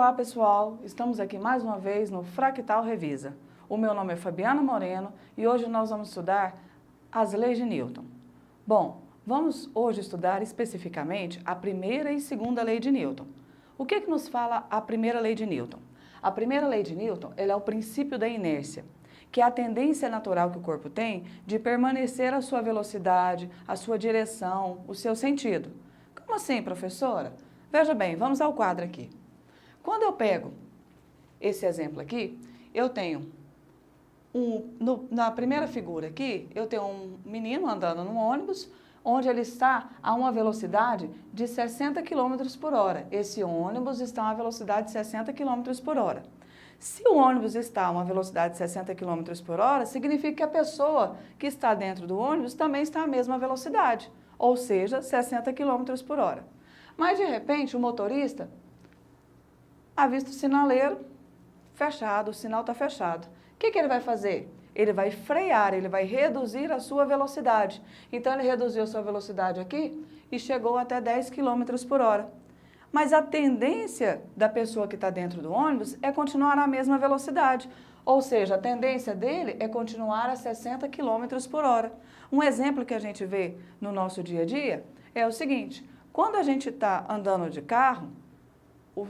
Olá pessoal, estamos aqui mais uma vez no Fractal Revisa. O meu nome é Fabiana Moreno e hoje nós vamos estudar as leis de Newton. Bom, vamos hoje estudar especificamente a primeira e segunda lei de Newton. O que nos fala a primeira lei de Newton? A primeira lei de Newton é o princípio da inércia, que é a tendência natural que o corpo tem de permanecer a sua velocidade, a sua direção, o seu sentido. Como assim, professora? Veja bem, vamos ao quadro aqui. Quando eu pego esse exemplo aqui, eu tenho na primeira figura aqui, eu tenho um menino andando num ônibus, onde ele está a uma velocidade de 60 km por hora. Esse ônibus está a uma velocidade de 60 km por hora. Se o ônibus está a uma velocidade de 60 km por hora, significa que a pessoa que está dentro do ônibus também está à mesma velocidade, ou seja, 60 km por hora. Mas, de repente, o motorista avista o sinaleiro fechado, o sinal está fechado. O que ele vai fazer? Ele vai frear, ele vai reduzir a sua velocidade. Então, ele reduziu a sua velocidade aqui e chegou até 10 km por hora. Mas a tendência da pessoa que está dentro do ônibus é continuar na mesma velocidade. Ou seja, a tendência dele é continuar a 60 km por hora. Um exemplo que a gente vê no nosso dia a dia é o seguinte: quando a gente está andando de carro,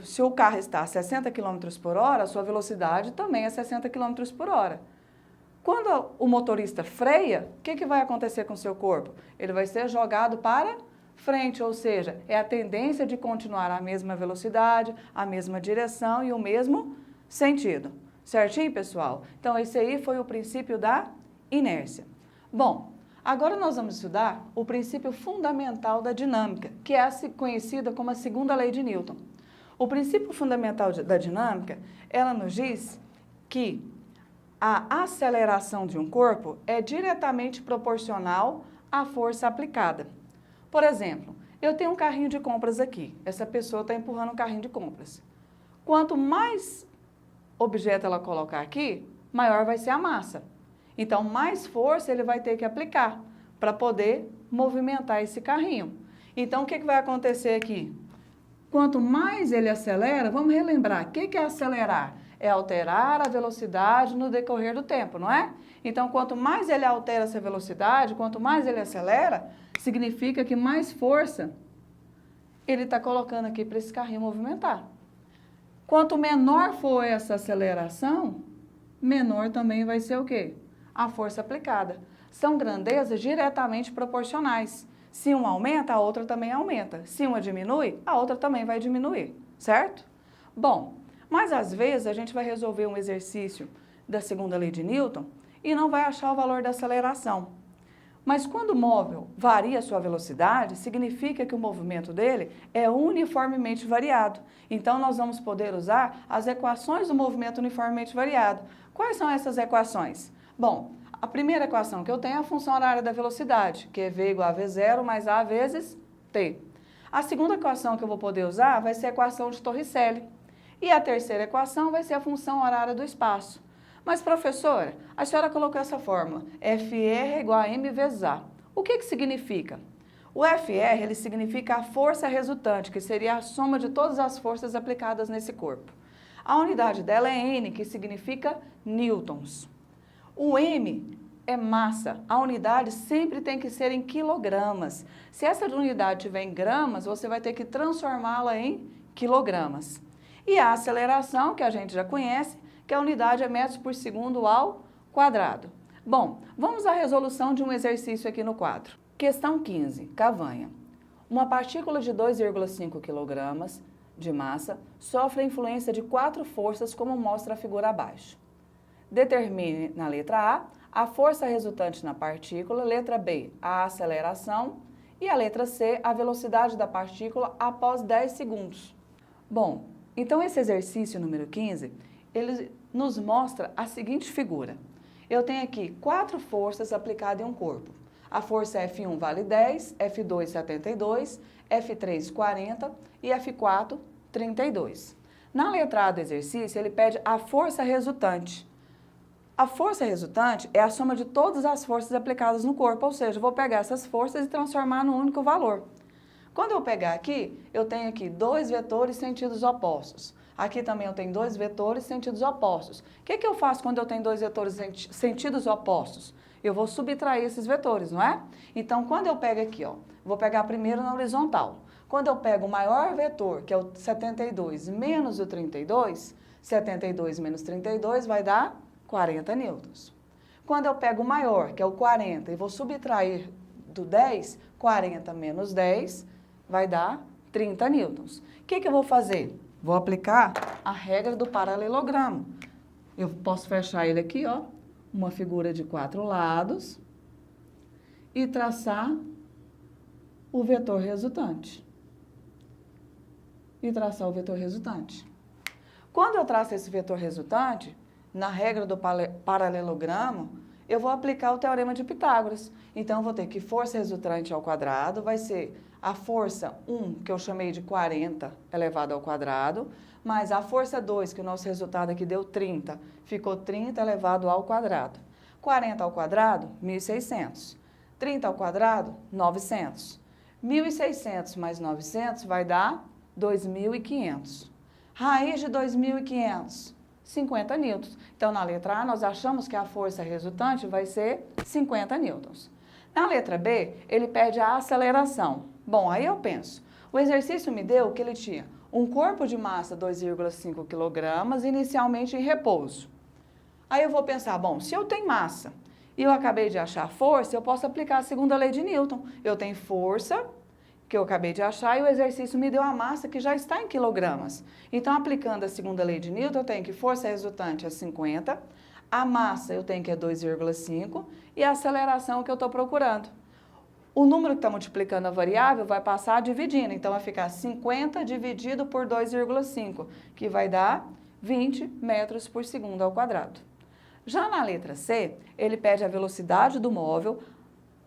se o carro está a 60 km por hora, a sua velocidade também é 60 km por hora. Quando o motorista freia, o que vai acontecer com o seu corpo? Ele vai ser jogado para frente, ou seja, é a tendência de continuar a mesma velocidade, a mesma direção e o mesmo sentido. Certinho, pessoal? Então, esse aí foi o princípio da inércia. Bom, agora nós vamos estudar o princípio fundamental da dinâmica, que é conhecida como a segunda lei de Newton. O princípio fundamental da dinâmica, ela nos diz que a aceleração de um corpo é diretamente proporcional à força aplicada. Por exemplo, eu tenho um carrinho de compras aqui. Essa pessoa está empurrando um carrinho de compras. Quanto mais objeto ela colocar aqui, maior vai ser a massa. Então, mais força ele vai ter que aplicar para poder movimentar esse carrinho. Então, o que vai acontecer aqui? Quanto mais ele acelera, vamos relembrar, o que é acelerar? É alterar a velocidade no decorrer do tempo, não é? Então, quanto mais ele altera essa velocidade, quanto mais ele acelera, significa que mais força ele está colocando aqui para esse carrinho movimentar. Quanto menor for essa aceleração, menor também vai ser o quê? A força aplicada. São grandezas diretamente proporcionais. Se uma aumenta, a outra também aumenta. Se uma diminui, a outra também vai diminuir, certo? Bom, mas às vezes a gente vai resolver um exercício da segunda lei de Newton e não vai achar o valor da aceleração. Mas quando o móvel varia a sua velocidade, significa que o movimento dele é uniformemente variado. Então, nós vamos poder usar as equações do movimento uniformemente variado. Quais são essas equações? Bom, a primeira equação que eu tenho é a função horária da velocidade, que é V igual a V0 mais A vezes T. A segunda equação que eu vou poder usar vai ser a equação de Torricelli. E a terceira equação vai ser a função horária do espaço. Mas, professora, a senhora colocou essa fórmula, FR igual a M vezes A. O que significa? O FR, ele significa a força resultante, que seria a soma de todas as forças aplicadas nesse corpo. A unidade dela é N, que significa newtons. O M é massa. A unidade sempre tem que ser em quilogramas. Se essa unidade estiver em gramas, você vai ter que transformá-la em quilogramas. E a aceleração, que a gente já conhece, que a unidade é metros por segundo ao quadrado. Bom, vamos à resolução de um exercício aqui no quadro. Questão 15, Cavanha. Uma partícula de 2,5 kg de massa sofre a influência de 4 forças, como mostra a figura abaixo. Determine na letra A força resultante na partícula, letra B, a aceleração e a letra C, a velocidade da partícula após 10 segundos. Bom, então esse exercício número 15, ele nos mostra a seguinte figura. Eu tenho aqui 4 forças aplicadas em um corpo. A força F1 vale 10, F2 72, F3 40 e F4 32. Na letra A do exercício, ele pede a força resultante. A força resultante é a soma de todas as forças aplicadas no corpo, ou seja, eu vou pegar essas forças e transformar num único valor. Quando eu pegar aqui, eu tenho aqui 2 vetores sentidos opostos. Aqui também eu tenho dois vetores sentidos opostos. O que eu faço quando eu tenho dois vetores sentidos opostos? Eu vou subtrair esses vetores, não é? Então, quando eu pego aqui, ó, vou pegar primeiro na horizontal. Quando eu pego o maior vetor, que é o 72, menos o 32, 72 menos 32 vai dar 40 newtons. Quando eu pego o maior, que é o 40, e vou subtrair do 10, 40 menos 10 vai dar 30 newtons. O que eu vou fazer? Vou aplicar a regra do paralelogramo. Eu posso fechar ele aqui, ó, uma figura de 4 lados e traçar o vetor resultante. Quando eu traço esse vetor resultante, na regra do paralelogramo, eu vou aplicar o teorema de Pitágoras. Então, eu vou ter que força resultante ao quadrado vai ser a força 1, que eu chamei de 40 elevado ao quadrado, mais a força 2, que o nosso resultado aqui deu 30, ficou 30 elevado ao quadrado. 40 ao quadrado, 1.600. 30 ao quadrado, 900. 1.600 mais 900 vai dar 2.500. Raiz de 2.500, 50 newtons. Então, na letra A, nós achamos que a força resultante vai ser 50 newtons. Na letra B, ele pede a aceleração. Bom, aí eu penso, o exercício me deu que ele tinha um corpo de massa 2,5 kg inicialmente em repouso. Aí eu vou pensar, bom, se eu tenho massa e eu acabei de achar força, eu posso aplicar a segunda lei de Newton. Eu tenho força, que eu acabei de achar, e o exercício me deu a massa que já está em quilogramas. Então, aplicando a segunda lei de Newton, eu tenho que força resultante é 50, a massa eu tenho que é 2,5 e a aceleração que eu estou procurando. O número que está multiplicando a variável vai passar dividindo, então vai ficar 50 dividido por 2,5, que vai dar 20 metros por segundo ao quadrado. Já na letra C, ele pede a velocidade do móvel,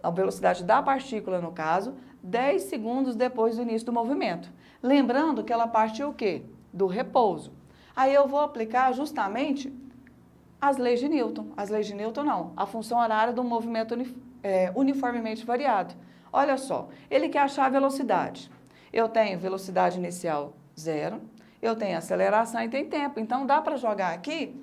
a velocidade da partícula no caso, 10 segundos depois do início do movimento. Lembrando que ela partiu o quê? Do repouso. Aí eu vou aplicar justamente as leis de Newton. As leis de Newton não, a função horária do movimento uniformemente variado. Olha só, ele quer achar a velocidade. Eu tenho velocidade inicial 0, eu tenho aceleração e tem tempo. Então, dá para jogar aqui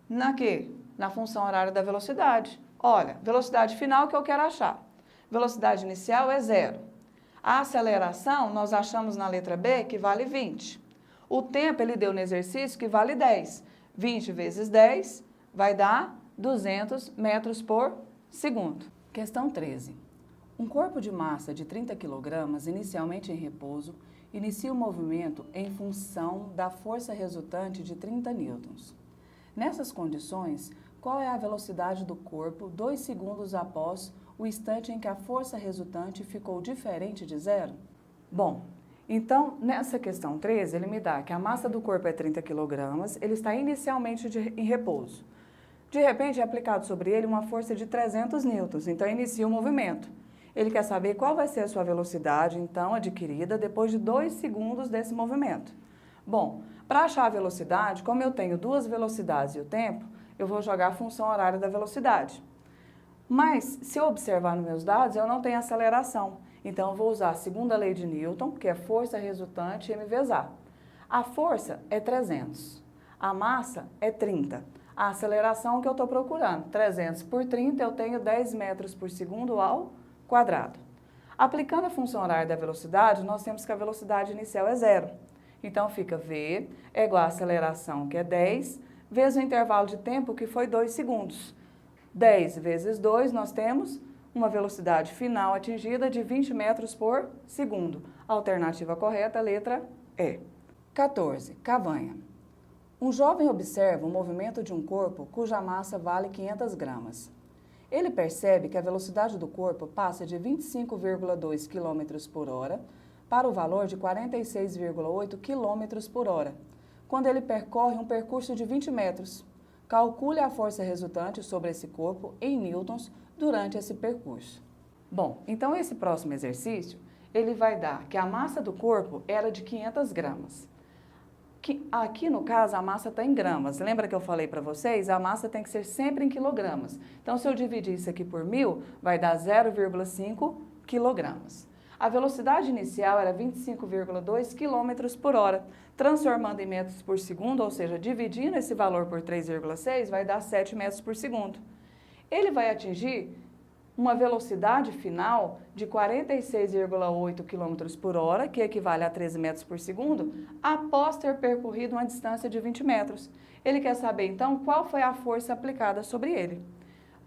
na função horária da velocidade. Olha, velocidade final que eu quero achar. Velocidade inicial é 0. A aceleração, nós achamos na letra B que vale 20. O tempo, ele deu no exercício que vale 10. 20 vezes 10 vai dar 200 metros por segundo. Questão 13. Um corpo de massa de 30 kg, inicialmente em repouso, inicia o movimento em função da força resultante de 30 newtons. Nessas condições, qual é a velocidade do corpo 2 segundos após o instante em que a força resultante ficou diferente de zero? Bom, então, nessa questão 13, ele me dá que a massa do corpo é 30 kg, ele está inicialmente em repouso. De repente, é aplicado sobre ele uma força de 300 newtons, então inicia o movimento. Ele quer saber qual vai ser a sua velocidade, então, adquirida depois de 2 segundos desse movimento. Bom, para achar a velocidade, como eu tenho duas velocidades e o tempo, eu vou jogar a função horária da velocidade. Mas, se eu observar nos meus dados, eu não tenho aceleração. Então, eu vou usar a segunda lei de Newton, que é força resultante m vezes a. A força é 300, a massa é 30. A aceleração que eu estou procurando, 300 por 30, eu tenho 10 metros por segundo ao quadrado. Aplicando a função horária da velocidade, nós temos que a velocidade inicial é 0. Então, fica V é igual à aceleração, que é 10, vezes o intervalo de tempo, que foi 2 segundos. 10 vezes 2, nós temos uma velocidade final atingida de 20 metros por segundo. A alternativa correta, letra E. 14. Cavanha. Um jovem observa o movimento de um corpo cuja massa vale 500 gramas. Ele percebe que a velocidade do corpo passa de 25,2 km por hora para o valor de 46,8 km por hora, quando ele percorre um percurso de 20 metros. Calcule a força resultante sobre esse corpo em newtons durante esse percurso. Bom, então esse próximo exercício, ele vai dar que a massa do corpo era de 500 gramas. Aqui, no caso, a massa está em gramas. Lembra que eu falei para vocês? A massa tem que ser sempre em quilogramas. Então, se eu dividir isso aqui por 1.000, vai dar 0,5 quilogramas. A velocidade inicial era 25,2 km por hora. Transformando em metros por segundo, ou seja, dividindo esse valor por 3,6, vai dar 7 metros por segundo. Ele vai atingir uma velocidade final de 46,8 km por hora, que equivale a 13 metros por segundo, após ter percorrido uma distância de 20 metros. Ele quer saber, então, qual foi a força aplicada sobre ele.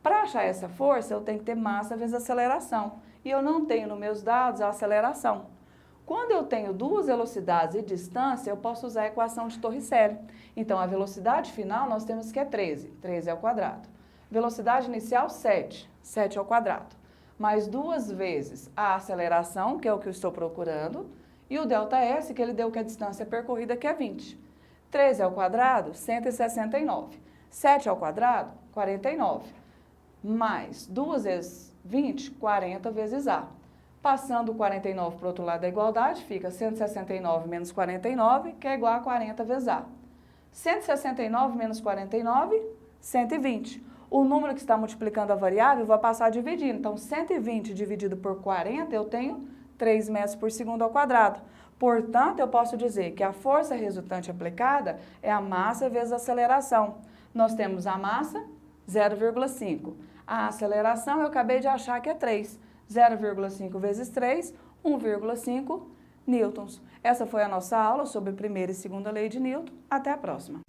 Para achar essa força, eu tenho que ter massa vezes aceleração. E eu não tenho nos meus dados a aceleração. Quando eu tenho duas velocidades e distância, eu posso usar a equação de Torricelli. Então, a velocidade final nós temos que é 13, 13 ao quadrado. Velocidade inicial, 7, 7 ao quadrado. Mais duas vezes a aceleração, que é o que eu estou procurando, e o ΔS, que ele deu que a distância percorrida, que é 20. 13 ao quadrado, 169. 7 ao quadrado, 49. Mais 2 vezes 20, 40 vezes A. Passando o 49 para o outro lado da igualdade, fica 169 menos 49, que é igual a 40 vezes A. 169 menos 49, 120. O número que está multiplicando a variável, eu vou passar dividindo. Então, 120 dividido por 40, eu tenho 3 metros por segundo ao quadrado. Portanto, eu posso dizer que a força resultante aplicada é a massa vezes a aceleração. Nós temos a massa, 0,5. A aceleração, eu acabei de achar que é 3. 0,5 vezes 3, 1,5 newtons. Essa foi a nossa aula sobre primeira e segunda lei de Newton. Até a próxima.